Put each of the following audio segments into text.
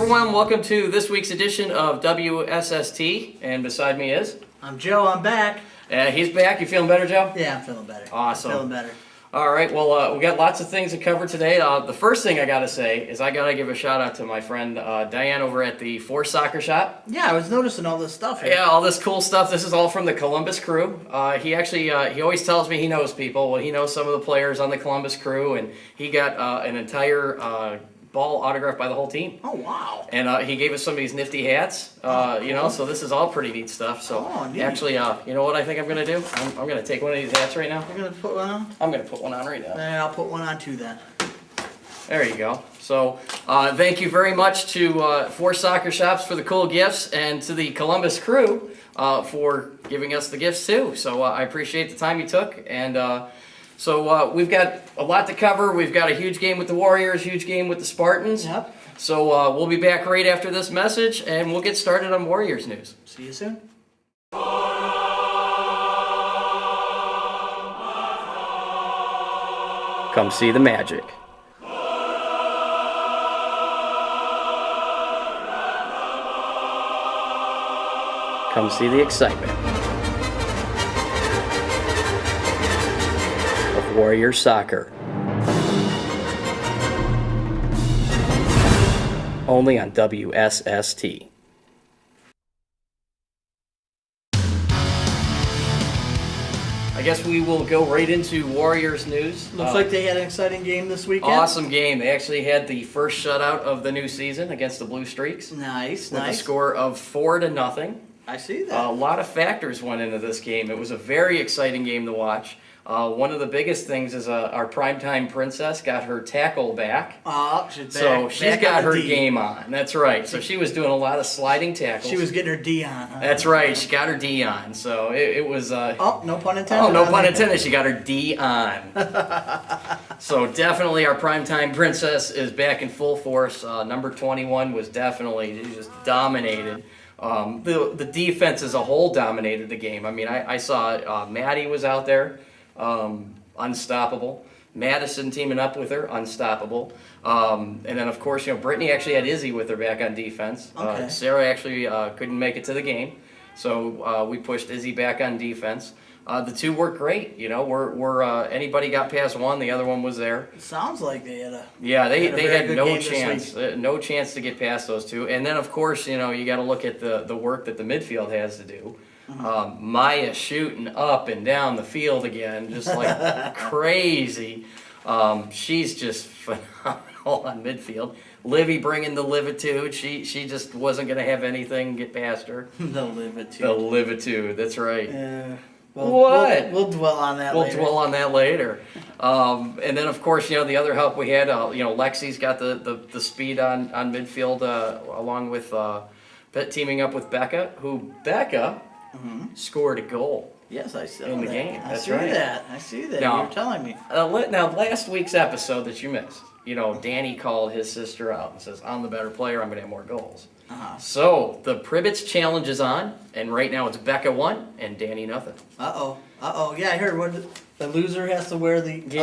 everyone. Welcome to this week's edition of WSST. And beside me is? I'm Joe. I'm back. He's back. You feeling better, Joe? Yeah, I'm feeling better. Awesome. I'm feeling better. All right. Well, we got lots of things to cover today. The first thing I got to say is I got to give a shout out to my friend Diane over at the Force Soccer Shop. Yeah, I was noticing all this stuff here. Yeah, all this cool stuff. This is all from the Columbus crew. He always tells me he knows people. Well, he knows some of the players on the Columbus crew, and he got an entire ball autographed by the whole team. Oh, wow. And he gave us some of these nifty hats, cool. so this is all pretty neat stuff. So neat. actually, you know what I think I'm going to do? I'm going to take one of these hats right now. You're going to put one on? I'm going to put one on right now. Then I'll put one on too then. There you go. So thank you very much to Force Soccer Shops for the cool gifts, and to the Columbus crew for giving us the gifts too. So I appreciate the time you took. And so we've got a lot to cover. We've got a huge game with the Warriors, huge game with the Spartans. Yep. So we'll be back right after this message, and we'll get started on Warriors news. See you soon. Come see the magic. Come see the excitement of Warrior Soccer. Only on WSST. I guess we will go right into Warriors news. Looks like they had an exciting game this weekend. Awesome game. They actually had the first shutout of the new season against the Blue Streaks. Nice, With nice. a score of 4-0. I see that. A lot of factors went into this game. It was a very exciting game to watch. One of the biggest things is our primetime princess got her tackle back. Oh, she's back. So she's back got on her the D. game on. That's right. So she was doing a lot of sliding tackles. She was getting her D on. Huh? That's right. She got her D on. So it was... Oh, no pun intended. Oh, no pun intended. She got her D on. So definitely our primetime princess is back in full force. Number 21 was definitely just dominated. The defense as a whole dominated the game. I mean, I saw Maddie was out there, unstoppable. Madison teaming up with her, unstoppable. And then, of course, Brittany actually had Izzy with her back on defense. Okay. Sarah actually couldn't make it to the game. So we pushed Izzy back on defense. The two worked great. Anybody got past one, the other one was there. It sounds like they had a... Yeah, they very had good no game this chance, no chance to get past those two. And then, of course, you got to look at the work that the midfield has to do. Maya shooting up and down the field again, just like crazy. She's just phenomenal on midfield. Livy bringing the livitude. She just wasn't going to have anything get past her. The livitude. The livitude, that's right. Yeah. What? We'll dwell on that later. We'll dwell on that later. And then, of course, the other help we had, Lexi's got the speed on midfield along with teaming up with Becca, who scored a goal. Yes, I saw in the that. game. I That's see right. that. I see that. Now- You were telling me. Now, last week's episode that you missed, Danny called his sister out and says, I'm the better player, I'm going to have more goals. So, the Pribbits challenge is on, and right now it's Becca 1 and Danny nothing. Uh-oh. Yeah, I heard the loser has to wear the the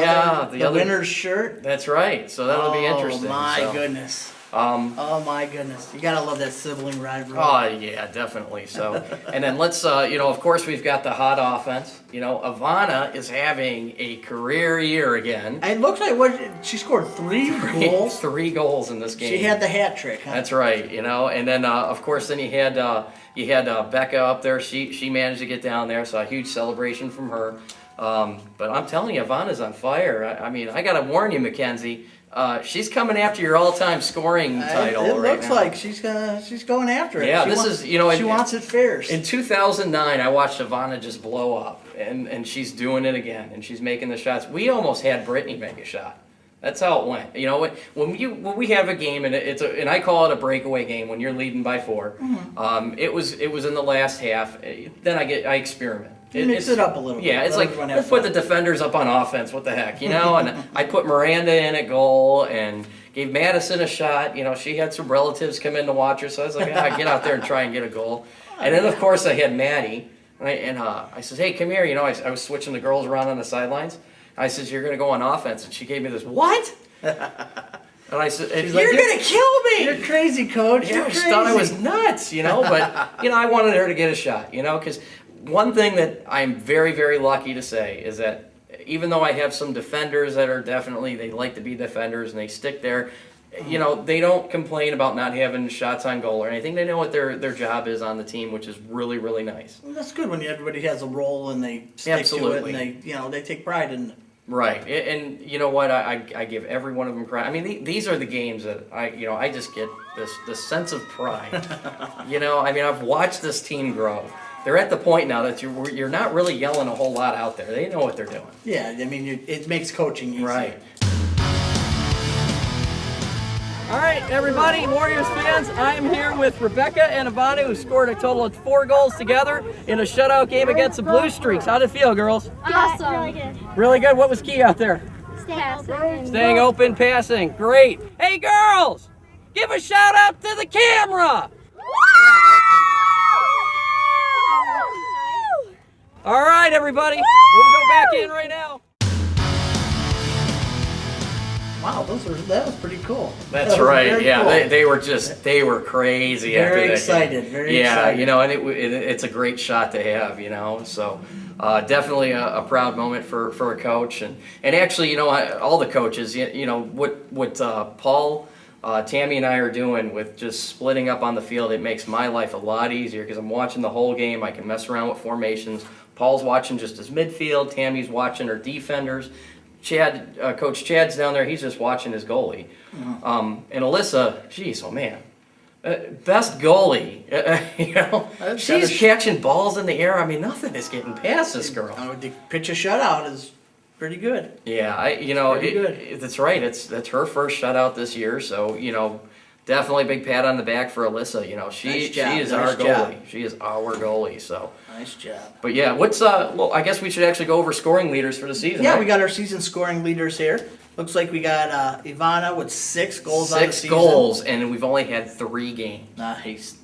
other- winner's shirt. That's right, so that'll be interesting. Oh, my So, goodness. Um, Oh, my goodness. You gotta love that sibling rivalry. Oh, yeah, definitely. So, and then let's, of course, we've got the hot offense. Ivana is having a career year again. It looks like she scored three goals. 3 goals in this game. She had the hat trick, huh? That's right, and then, of course, then you had Becca up there. She managed to get down there, so a huge celebration from her. But I'm telling you, Ivana's on fire. I mean, I got to warn you, Mackenzie. She's coming after your all-time scoring title. It right looks now. like she's going after it. Yeah, She wants it fierce. In 2009, I watched Ivana just blow up, and she's doing it again, and she's making the shots. We almost had Brittany make a shot. That's how it went. When we have a game, and and I call it a breakaway game when you're leading by 4. It was in the last half. Then I experiment. Mix it up a little bit. Yeah, it's Let like, everyone have let's put fun. the defenders up on offense. What the heck, And I put Miranda in at goal and gave Madison a shot. She had some relatives come in to watch her, so I was like, get out there and try and get a goal. And then, of course, I had Maddie. And I said, hey, come here. I was switching the girls around on the sidelines. I said, you're going to go on offense. And she gave me this, what? And I said, She's "You're like, gonna kill me." You're crazy, coach. Yeah, You're she crazy. thought I was nuts, but I wanted her to get a shot, because one thing that I'm very, very lucky to say is that even though I have some defenders that are definitely, they like to be defenders and they stick there, they don't complain about not having shots on goal or anything. They know what their job is on the team, which is really, really nice. Well, that's good when everybody has a role and they stick Absolutely. to it and they take pride in it. Right, and you know what? I give every one of them credit. I mean, these are the games that I just get this sense of pride. I've watched this team grow. They're at the point now that you're not really yelling a whole lot out there. They know what they're doing. Yeah, it makes coaching easier. Right. All right, everybody, Warriors fans, I am here with Rebecca and Ivana, who scored a total of 4 goals together in a shutout game against the Blue Streaks. How'd it feel, girls? Awesome. Really good. Really good. What was key out there? Passing. Staying open, passing. Great. Hey, girls, give a shout out to the camera. All right, everybody, we'll go back in right now. Wow, that was pretty cool. That's That was right. very Yeah, cool. they were crazy. Very after that excited, game. very yeah, excited. and it's a great shot to have. So definitely a proud moment for a coach, and actually, all the coaches. What Paul, Tammy, and I are doing with just splitting up on the field. It makes my life a lot easier because I'm watching the whole game. I can mess around with formations. Paul's watching just his midfield. Tammy's watching her defenders. Coach Chad's down there. He's just watching his goalie. And Alyssa, geez, oh man, best goalie. She's catching balls in the air. I mean, nothing is getting past this girl. The pitch a shutout is pretty good. Yeah, Pretty good. that's right. That's her first shutout this year. So definitely a big pat on the back for Alyssa. She Nice job, she is nice our goalie. job. She is our goalie. So. Nice job. But yeah, what's well, I guess we should actually go over scoring leaders for the season. Yeah, right? we got our season scoring leaders here. Looks like we got Ivana with 6 goals on the 6 season. goals, and we've only had 3 games. Nice.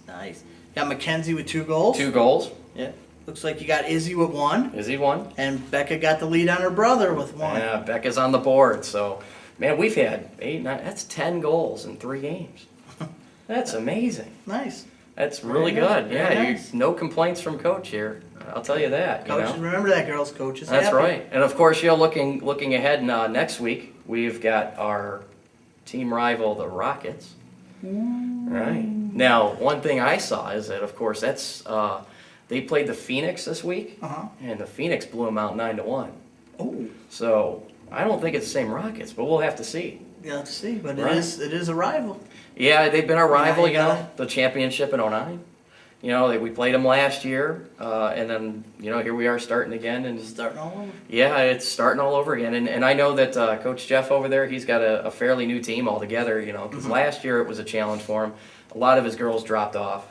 Got Mackenzie with 2 goals. 2 goals. Yeah. Looks like you got Izzy with 1. Is he one? And Becca got the lead on her brother with 1. Yeah, Becca's on the board. So, man, we've had 8, 9. That's 10 goals in 3 games. That's amazing. Nice. That's really Very nice, good. very Yeah, nice. no complaints from Coach here. I'll tell you that. Coach, remember that, girls. Coach is That's happy. right. And of course, looking ahead next week, we've got our team rival, the Rockets. Right. Now, one thing I saw is that, of course, that's they played the Phoenix this week, and the Phoenix blew them out 9-1. Oh, So I don't think it's the same Rockets, but we'll have to see. you have to see, but Right. it is a rival. Yeah, they've been our rival, you gotta- the championship in 09. We played them last year, and then, here we are starting again. And Starting all over. yeah, it's starting all over again. And I know that Coach Jeff over there, he's got a fairly new team altogether, because last year it was a challenge for him. A lot of his girls dropped off.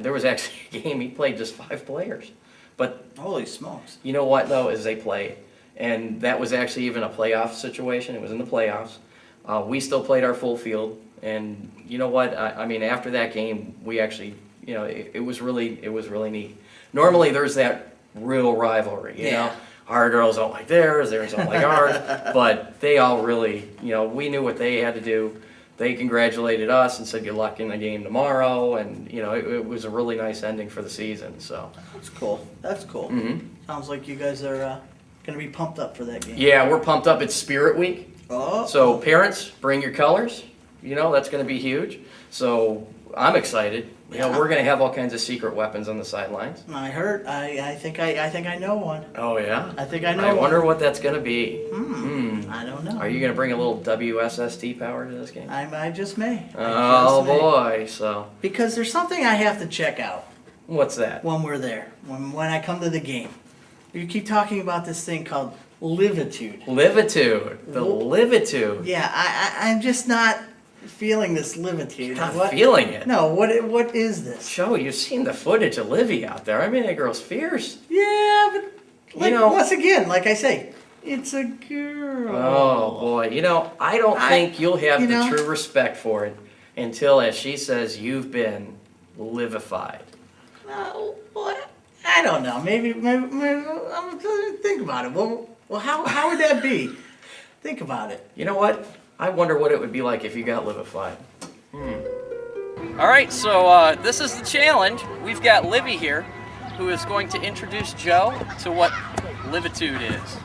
There was actually a game he played just 5 players. But Holy smokes. you know what, though, is they played. And that was actually even a playoff situation. It was in the playoffs. We still played our full field. And you know what? I mean, after that game, we actually, it was really neat. Normally, there's that real rivalry, you know? Our girls don't like theirs don't like ours. But they all really, we knew what they had to do. They congratulated us and said good luck in the game tomorrow. And, it was a really nice ending for the season. So. That's cool. That's cool. Sounds like you guys are going to be pumped up for that game. Yeah, we're pumped up. It's Spirit Week. Oh. So parents, bring your colors. That's going to be huge. So I'm excited. Yeah. We're going to have all kinds of secret weapons on the sidelines. I heard. I think I know one. Oh yeah. I think I know I one. wonder what that's going to be. I don't know. Are you going to bring a little WSST power to this game? I just may. Oh boy. So Because there's something I have to check out what's that? when we're there. When I come to the game. You keep talking about this thing called livitude. Livitude. The livitude. Yeah, I'm just not feeling this livitude. Not feeling it. No, what is this? Joe, you've seen the footage of Livy out there. I mean, that girl's fierce. Yeah, but You know- once again, like I say, it's a girl. Oh boy, I don't think you'll have you the know- true respect for it until, as she says, you've been livified. No, what? I don't know. Maybe I'm gonna think about it. Well, how would that be? Think about it. You know what? I wonder what it would be like if you got livified. All right, so this is the challenge. We've got Livy here, who is going to introduce Joe to what livitude is.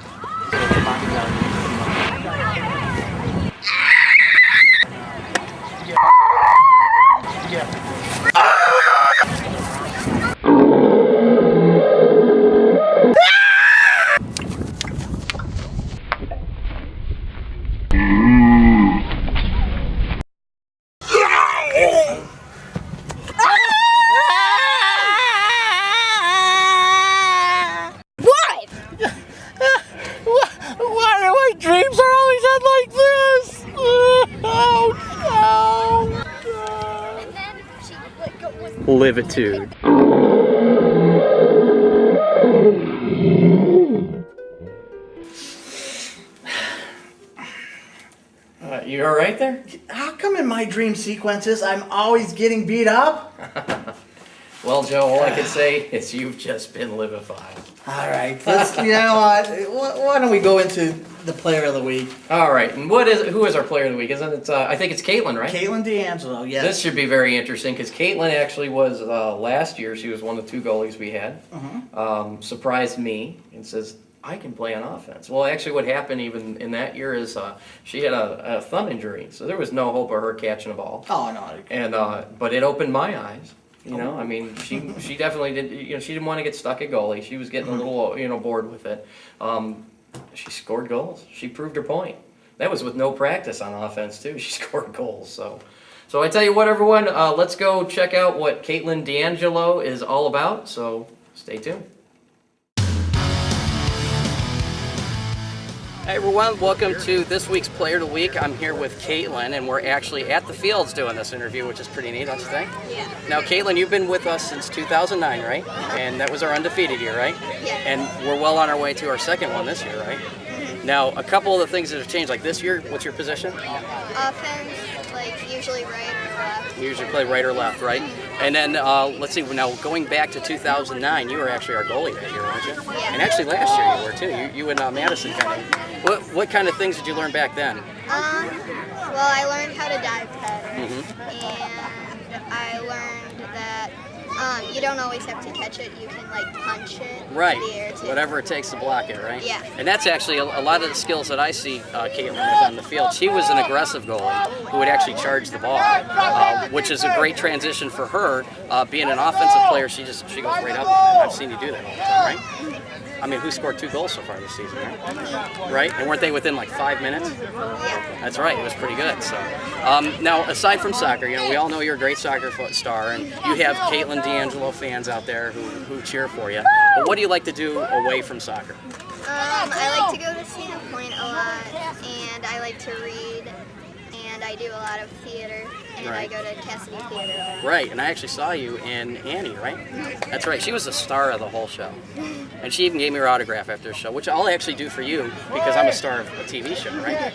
Why do my dreams are always end like this? Oh, no. And then she was Livitude. You all right there? How come in my dream sequences I'm always getting beat up? Well, Joe, all I can say is you've just been livified. All right, let's, you know what? Why don't we go into the player of the week? All right, and who is our player of the week? Isn't it? I think it's Caitlin, right? Caitlin D'Angelo, yes. This should be very interesting because Caitlin actually was last year. She was one of the 2 goalies we had. Surprised me and says, I can play on offense. Well, actually, what happened even in that year is she had a thumb injury, so there was no hope of her catching a ball. Oh, no. And but it opened my eyes. You know, I mean, she definitely did. You know, she didn't want to get stuck at goalie. She was getting a little bored with it. She scored goals. She proved her point. That was with no practice on offense too. She scored goals. So I tell you what, everyone, let's go check out what Caitlin D'Angelo is all about. So stay tuned. Hey everyone, welcome to this week's Player of the Week. I'm here with Caitlin, and we're actually at the fields doing this interview, which is pretty neat, don't you think? Yeah. Now, Caitlin, you've been with us since 2009, right? And that was our undefeated year, right? Yeah. And we're well on our way to our second one this year, right? Now, a couple of the things that have changed, like this year, what's your position? Offense, like usually right or left. You usually play right or left, right? And then, let's see, now going back to 2009, you were actually our goalie that year, weren't you? Yeah. And actually last year you were too. You and Madison kind of. What kind of things did you learn back then? Well, I learned how to dive better, Mm-hmm. and I learned that you don't always have to catch it. You can like punch it Right. in the air too. Whatever it takes to block it, right? Yeah. And that's actually a lot of the skills that I see Caitlin with on the field. She was an aggressive goalie who would actually charge the ball, which is a great transition for her. Being an offensive player, she goes right up. I've seen you do that all the time, right? I mean, who scored 2 goals so far this season, right? Right? And weren't they within like 5 minutes? Yeah. That's right. It was pretty good. So, now aside from soccer, you know, we all know you're a great soccer star, and you have Caitlin D'Angelo fans out there who cheer for you. But what do you like to do away from soccer? I like to go to Cedar Point a lot, and I like to read, and I do a lot of theater, and Right. I go to Cassidy Theater. Right, and I actually saw you in Annie, right? That's right. She was the star of the whole show, and she even gave me her autograph after the show, which I'll actually do for you because I'm a star of a TV show, right?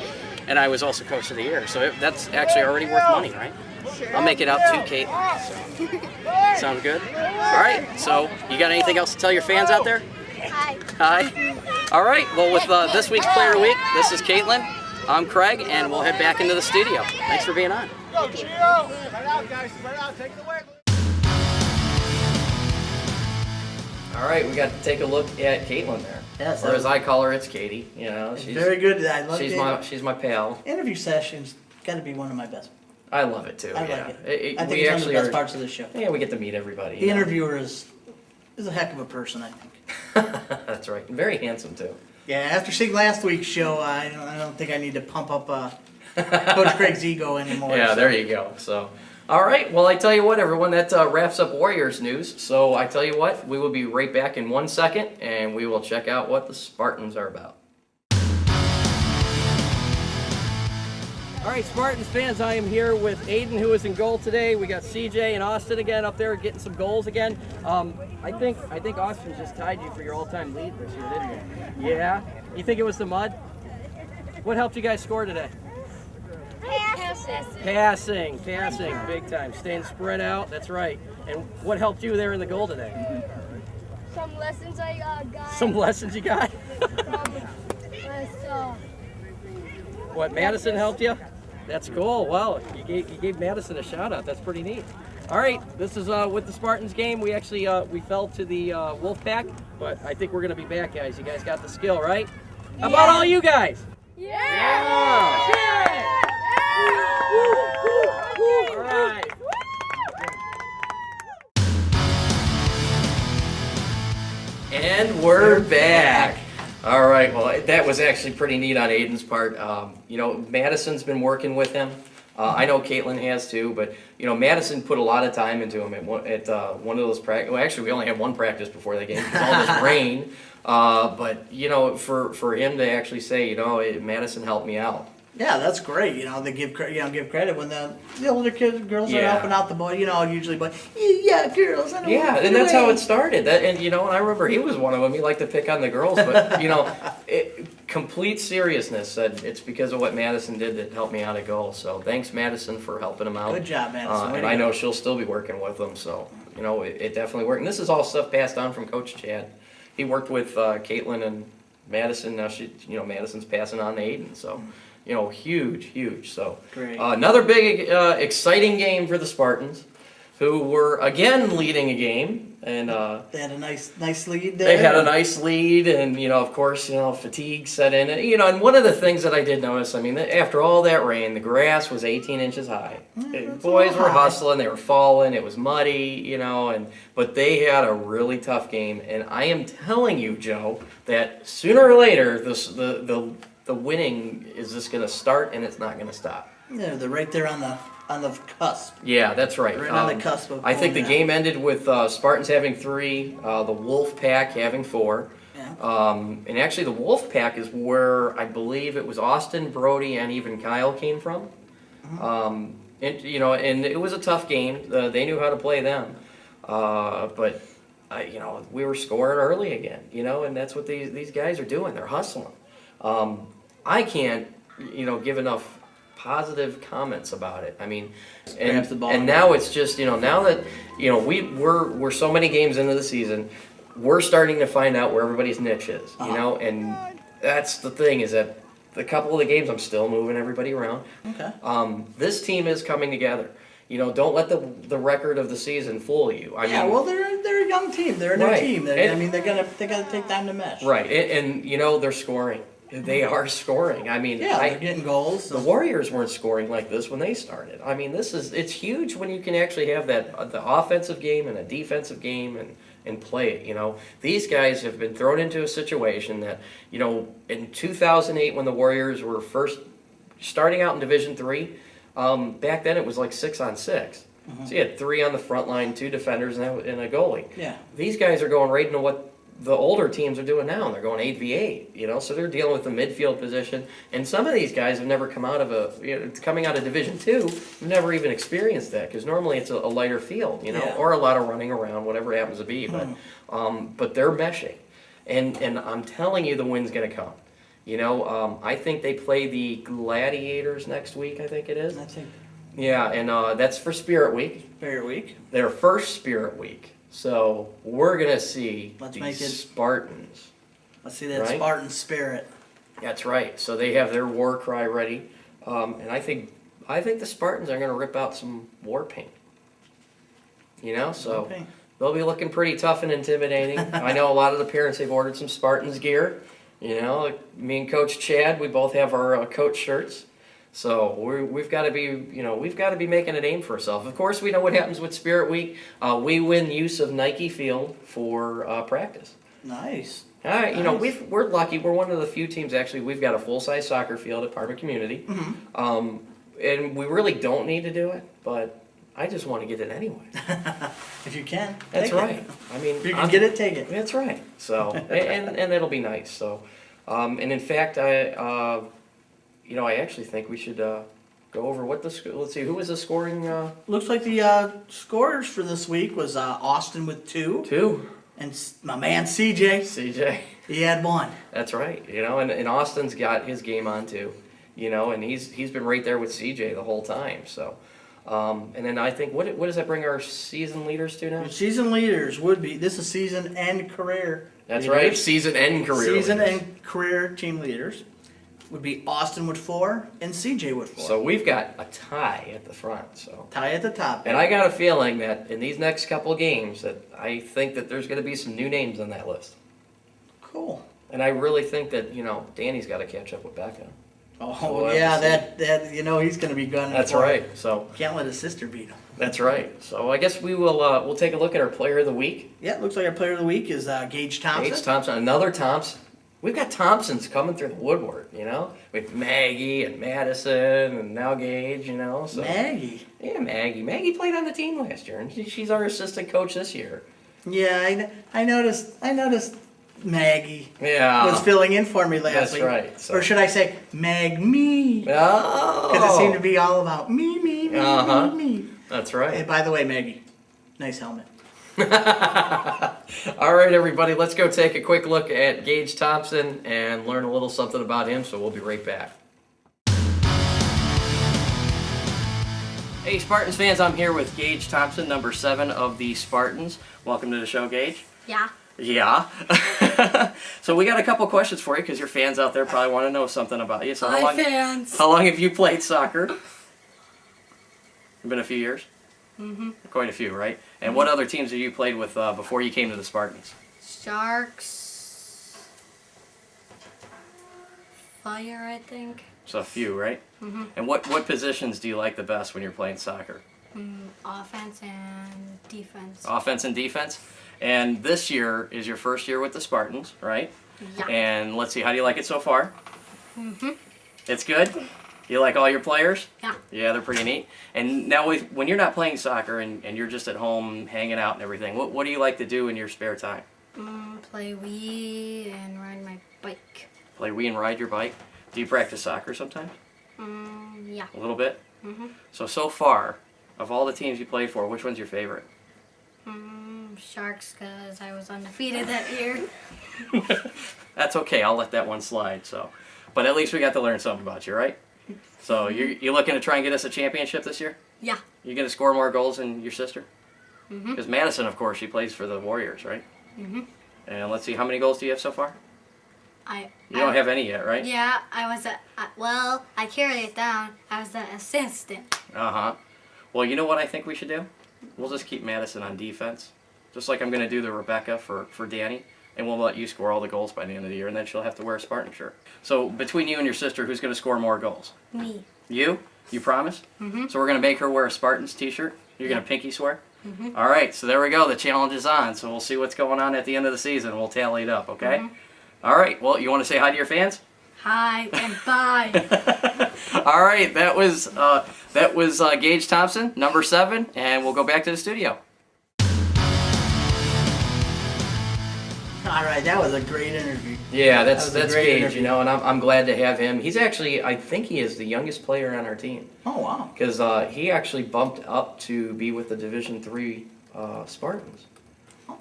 And I was also Coach of the Year, so that's actually already worth money, right? I'll make it out to Kate. So. Sound good? All right. So you got anything else to tell your fans out there? Hi. Hi. All right. Well, with this week's Player of the Week, this is Caitlin. I'm Craig, and we'll head back into the studio. Thanks for being on. Thank you. All right, we got to take a look at Caitlin there. Yes, Or as I call her, it's Katie. You know, she's Very good. I love she's my pal. interview sessions. Got to be one of my best. I love it too. I yeah. like it. I think we it's one of the actually best are. parts of the show. Yeah, we get to meet everybody. The you know. interviewer is a heck of a person, I think. That's right. Very handsome too. Yeah, after seeing last week's show, I don't think I need to pump up Coach Craig's ego anymore. Yeah, so. there you go. So, all right. Well, I tell you what, everyone, that wraps up Warriors news. So I tell you what, we will be right back in 1 second, and we will check out what the Spartans are about. All right, Spartans fans, I am here with Aiden, who is in goal today. We got CJ and Austin again up there getting some goals again. I think Austin just tied you for your all-time lead this year, didn't you? Yeah. You think it was the mud? What helped you guys score today? Passing, big time. Staying spread out, that's right. And what helped you there in the goal today? Some lessons I got. Some lessons you got? What, Madison helped you? That's cool. Wow, you gave Madison a shout out. That's pretty neat. All right, this is with the Spartans game. We actually we fell to the Wolf Pack, but I think we're gonna be back, guys. You guys got the skill, right? How about all you guys? Yeah! All right. And we're back. All right, well, that was actually pretty neat on Aiden's part. Madison's been working with him. I know Caitlin has too, but Madison put a lot of time into him at one of those practice. Well, actually, we only had one practice before the game because all this rain. But for him to actually say, Madison helped me out. Yeah, that's great. They give credit when the older girls are helping out the boy. Usually, but yeah, girls. I don't want to and that's away. how it started. And I remember he was one of them. He liked to pick on the girls, but complete seriousness said it's because of what Madison did that helped me out at goal. So thanks, Madison, for helping him out. Good job, Madison. And I know she'll still be working with them. So it definitely worked. And this is all stuff passed on from Coach Chad. He worked with Caitlin and Madison. Now Madison's passing on to Aiden. So. Huge. So Great. Another big, exciting game for the Spartans, who were again leading a game, and they had a nice lead there. they had a nice lead, and of course, fatigue set in, and one of the things that I did notice, after all that rain, the grass was 18 inches high. Boys were hustling, they were falling, it was muddy, but they had a really tough game, and I am telling you, Joe, that sooner or later, the winning is just going to start and it's not going to stop. Yeah, they're right there on the cusp. Yeah, that's right. Right on the cusp of I think the pulling game ended with Spartans having 3, the Wolf Pack having 4. Yeah. And actually the Wolf Pack is where I believe it was Austin, Brody, and even Kyle came from. And it was a tough game. They knew how to play them. But we were scoring early again, and that's what these guys are doing. They're hustling. I can't, give enough positive comments about it. Grabs the ball. And now it's just, now that, we're so many games into the season, we're starting to find out where everybody's niche is, and that's the thing is that the couple of the games I'm still moving everybody around. Okay. This team is coming together. Don't let the record of the season fool you. Well, they're a young team. They're a new Right. team. They gotta take time to mesh. Right, and they're scoring. They are scoring. They're getting goals. The Warriors weren't scoring like this when they started. It's huge when you can actually have the offensive game and a defensive game and play it. These guys have been thrown into a situation that, in 2008 when the Warriors were first starting out in Division III, back then it was like 6-on-6. So you had 3 on the front line, 2 defenders, and a goalie. Yeah. These guys are going right into what the older teams are doing now, and they're going 8v8, so they're dealing with the midfield position. And some of these guys have never come out of coming out of Division II, have never even experienced that, because normally it's a lighter field, or a lot of running around, whatever it happens to be. But they're meshing, and I'm telling you, the win's going to come. I think they play the Gladiators next week. I think it is. I think Yeah, and that's for Spirit Week. Spirit Week. Their first Spirit Week. So we're gonna see Let's the make it- Spartans. Let's see that Right? Spartan spirit. That's right. So they have their war cry ready, and I think the Spartans are gonna rip out some war paint. So Okay. they'll be looking pretty tough and intimidating. I know a lot of the parents have ordered some Spartans gear. Me and Coach Chad, we both have our coach shirts. So we've got to be making a name for ourselves. Of course, we know what happens with Spirit Week. We win use of Nike Field for practice. Nice. All right, Nice. we're lucky. We're one of the few teams actually. We've got a full-size soccer field at Parma Community, and we really don't need to do it, but I just want to get it anyway. If you can. That's take it. right. If you can get it, take it. That's right. So and it'll be nice. So, and in fact, I actually think we should go over what let's see, who was the scoring? Looks like the scorers for this week was Austin with 2. 2. And my man CJ, CJ. he had 1. That's right. And Austin's got his game on too. And he's been right there with CJ the whole time. So, and then I think what does that bring our season leaders to now? Season leaders would be, this is season and career. That's leaders. right. Season and career. Season leaders. and career team leaders. would be Austin with 4 and CJ with 4. So we've got a tie at the front. So. Tie at the top. And I got a feeling that in these next couple of games, that I think that there's going to be some new names on that list. Cool. And I really think that Danny's got to catch up with Becca. Oh we'll yeah, have to that he's going to be gunning. That's for it. right. So Can't let his sister beat him. that's right. So I guess we will. We'll take a look at our player of the week. Yeah, it looks like our player of the week is Gage Thompson. Gage Thompson, another Thompson. We've got Thompsons coming through the woodwork. With Maggie and Madison and now Gage. So Maggie. yeah, Maggie. Maggie played on the team last year, and she's our assistant coach this year. Yeah, I noticed Maggie Yeah, was filling in for me last that's week. right. So. Or should I say Mag me? Oh, Because it seemed to be all about me. Uh-huh. That's Hey, right. by the way, Maggie, nice helmet. All right, everybody, let's go take a quick look at Gage Thompson and learn a little something about him, so we'll be right back. Hey, Spartans fans, I'm here with Gage Thompson, number 7 of the Spartans. Welcome to the show, Gage. Yeah. Yeah. So we got a couple questions for you because your fans out there probably want to know something about you. So fans. how long have you played soccer? It's been a few years? Mm-hmm. Quite a few, right? And what other teams have you played with before you came to the Spartans? Sharks. Fire, I think. So a few, right? Mm-hmm. And what positions do you like the best when you're playing soccer? Offense and defense. Offense and defense? And this year is your first year with the Spartans, right? Yeah. And let's see, how do you like it so far? Mm-hmm. It's good? You like all your players? Yeah. Yeah, they're pretty neat. And now when you're not playing soccer and you're just at home hanging out and everything, what do you like to do in your spare time? Play Wii and ride my bike. Play Wii and ride your bike? Do you practice soccer sometimes? Yeah. A little bit? Mm-hmm. So far, of all the teams you played for, which one's your favorite? Sharks, because I was undefeated that year. That's okay, I'll let that one slide. But at least we got to learn something about you, right? So you're looking to try and get us a championship this year? Yeah. You going to score more goals than your sister? Because Madison, of course, she plays for the Warriors, right? And let's see, how many goals do you have so far? You don't have any yet, right? Yeah, I was I carried it down. I was the assistant. Uh-huh. Well, you know what I think we should do? We'll just keep Madison on defense. Just like I'm going to do to Rebecca for Danny. And we'll let you score all the goals by the end of the year, and then she'll have to wear a Spartan shirt. So between you and your sister, who's going to score more goals? Me. You? You promise? So we're going to make her wear a Spartans t-shirt? You're going to pinky swear? All right, so there we go. The challenge is on. So we'll see what's going on at the end of the season. We'll tally it up, okay? All right, well, you want to say hi to your fans? Hi and bye. All right, that was Gage Thompson, number 7, and we'll go back to the studio. All right, that was a great interview. Yeah, That was a that's great Gage, interview. and I'm glad to have him. He's actually, I think he is the youngest player on our team Oh wow. because he actually bumped up to be with the Division III Spartans.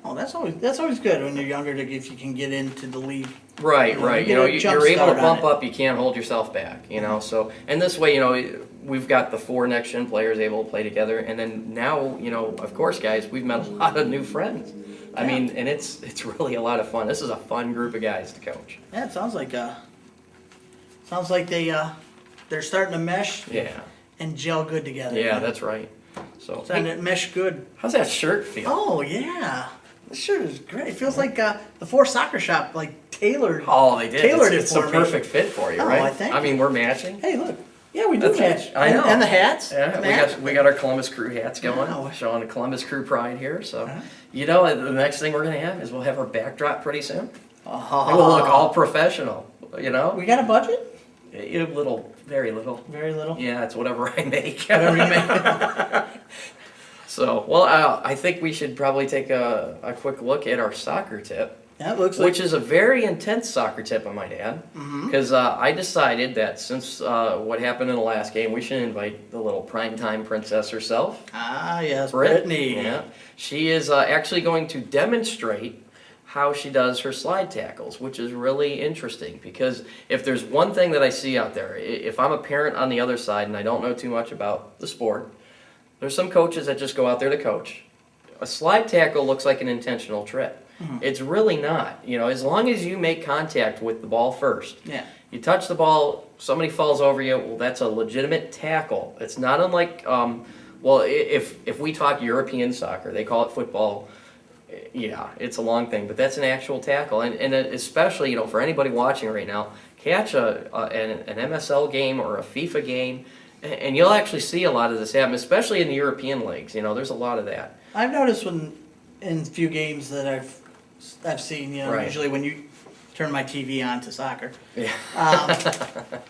Oh, that's always good when you're younger to if you can get into the league. Right, Yeah, right. you get a jump You're able to start on bump it. up. You can't hold yourself back. So and this way, we've got the 4 next gen players able to play together, and then now, of course, guys, we've met a lot of new friends. I mean, and it's really a lot of fun. This is a fun group of guys to coach. Yeah, it sounds like they're starting to mesh Yeah, and gel good together. yeah, that's right. So, starting hey, to mesh good. how's that shirt feel? Oh yeah, this shirt is great. It feels like the 4 Soccer Shop tailored. Oh, they did. Tailored It's it a for me. perfect fit for you, Oh, right? I think. I mean, we're matching. Hey, look. Yeah, we do That's match. right. I know. And the hats. Yeah, match. we got our Columbus Crew hats going, Wow. showing the Columbus Crew pride here. So, Uh-huh. the next thing we're gonna have is we'll have our backdrop pretty soon. Oh. And we'll look all professional. We got a budget? A little, very little. Very little. Yeah, it's whatever I make. Whatever you make. So, I think we should probably take a quick look at our soccer tip. That looks like. Which is a very intense soccer tip, I might add. Because I decided that since what happened in the last game, we should invite the little primetime princess herself, Yes, Britt. Brittany. Yeah. She is actually going to demonstrate how she does her slide tackles, which is really interesting. Because if there's one thing that I see out there, if I'm a parent on the other side and I don't know too much about the sport, there's some coaches that just go out there to coach. A slide tackle looks like an intentional trip. It's really not. As long as you make contact with the ball first. Yeah. You touch the ball, somebody falls over you, well, that's a legitimate tackle. It's not unlike, if we talk European soccer, they call it football. Yeah, it's a long thing, but that's an actual tackle. And especially, for anybody watching right now, catch an MSL game or a FIFA game, and you'll actually see a lot of this happen, especially in the European leagues. There's a lot of that. I've noticed in a few games that I've seen, Right. usually when you turn my TV on to soccer, Yeah.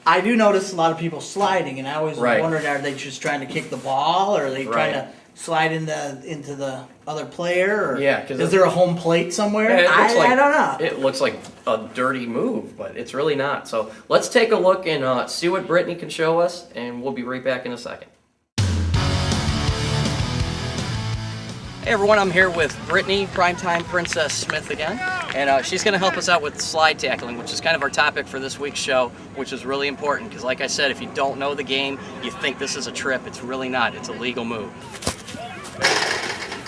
I do notice a lot of people sliding, and I always Right. wondered, are they just trying to kick the ball, or are they trying Right. to slide into the other player, or Yeah, 'cause is there a home plate somewhere? Yeah, it looks I don't know. It looks like a dirty move, but it's really not. So let's take a look and see what Brittany can show us, and we'll be right back in a second. Hey everyone, I'm here with Brittany, Primetime Princess Smith again, and she's going to help us out with slide tackling, which is kind of our topic for this week's show, which is really important because, like I said, if you don't know the game, you think this is a trip. It's really not. It's a legal move.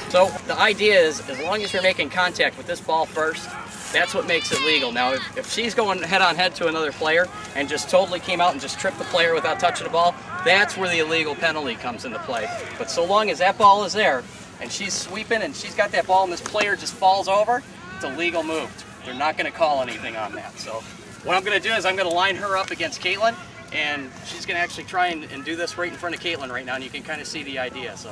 So the idea is, as long as you're making contact with this ball first, that's what makes it legal. Now, if she's going head-on-head to another player and just totally came out and just tripped the player without touching the ball, that's where the illegal penalty comes into play. But so long as that ball is there, and she's sweeping and she's got that ball and this player just falls over, it's a legal move. They're not going to call anything on that. So what I'm going to do is I'm going to line her up against Caitlin, and she's going to actually try and do this right in front of Caitlin right now, and you can kind of see the idea. So.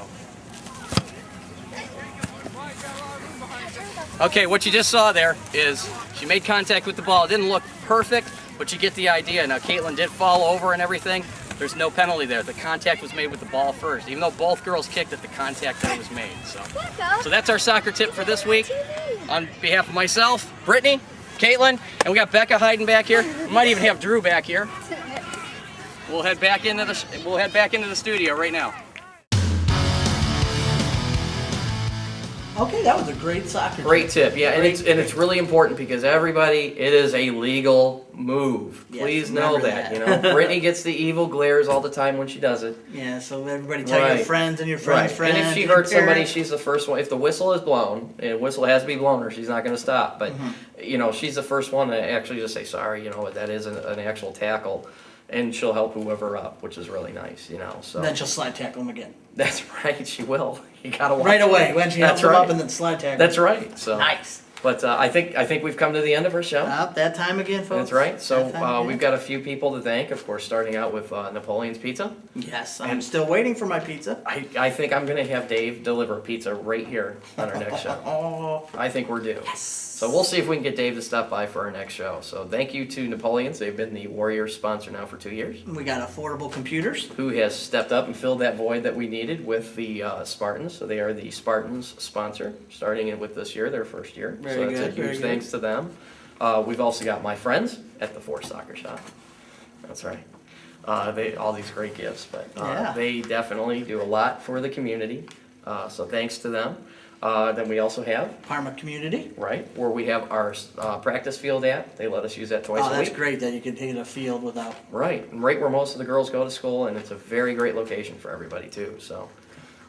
Okay, what you just saw there is she made contact with the ball. It didn't look perfect, but you get the idea. Now Caitlin did fall over and everything. There's no penalty there. The contact was made with the ball first. Even though both girls kicked it, the contact there was made. So that's our soccer tip for this week. On behalf of myself, Brittany, Caitlin, and we got Becca hiding back here. We might even have Drew back here. We'll head back into the studio right now. Okay, that was a great soccer. Great tip, yeah, and Great it's really important because everybody, it is a legal move. Yes, Please know remember that. that. Brittany gets the evil glares all the time when she does it. Yeah, so everybody tell your Right. friends and your friends' friends. And if she and your hurts somebody, parents. she's the first one. If the whistle is blown, and the whistle has to be blown or she's not going to stop. But, she's the first one to actually just say, sorry, that is an actual tackle. And she'll help whoever up, which is really nice, so. Then she'll slide tackle him again. That's right, she will. You got to watch Right it. away, when she helps That's him up right. and then slide tackle. That's right. So Nice. But I think we've come to the end of our show. That time again, folks. That's right. So That time again. we've got a few people to thank. Of course, starting out with Napoleon's Pizza. Yes, I'm still waiting for my pizza. I think I'm going to have Dave deliver pizza right here on our next show. Oh, I think we're due. Yes. So we'll see if we can get Dave to stop by for our next show. So thank you to Napoleon's. They've been the Warriors sponsor now for 2 years. we got affordable computers. Who has stepped up and filled that void that we needed with the Spartans. So they are the Spartans sponsor, starting in with this year, their first year. Very so that's good, a very huge good. thanks to them. We've also got my friends at the Force Soccer Shop. That's right. All these great gifts, but Yeah. they definitely do a lot for the community. So thanks to them. Then we also have, Parma community. right, where we have our practice field at. They let us use that twice Oh, a that's week. great that you can take a field without. Right, and right where most of the girls go to school, and it's a very great location for everybody too. So,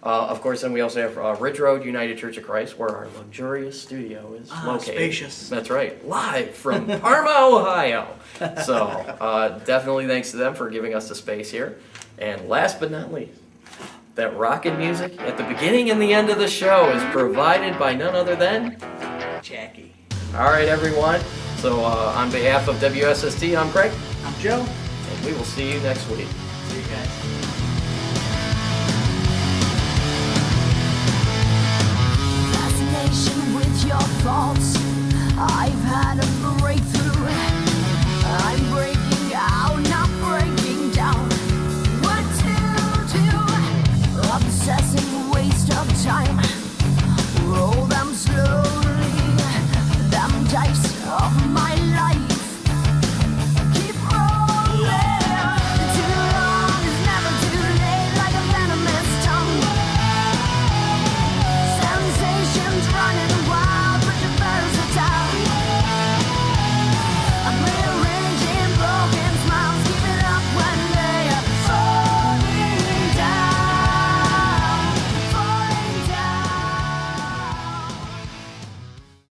of course, then we also have Ridge Road United Church of Christ, where our luxurious studio is located. Spacious. That's right, live from Parma, Ohio. So, definitely thanks to them for giving us the space here. And last but not least, that rockin' music at the beginning and the end of the show is provided by none other than Jackie. All right, everyone. So, on behalf of WSST, I'm Craig, I'm Joe. and we will see you next week. See you guys. Fascination with your thoughts. I've had a breakthrough.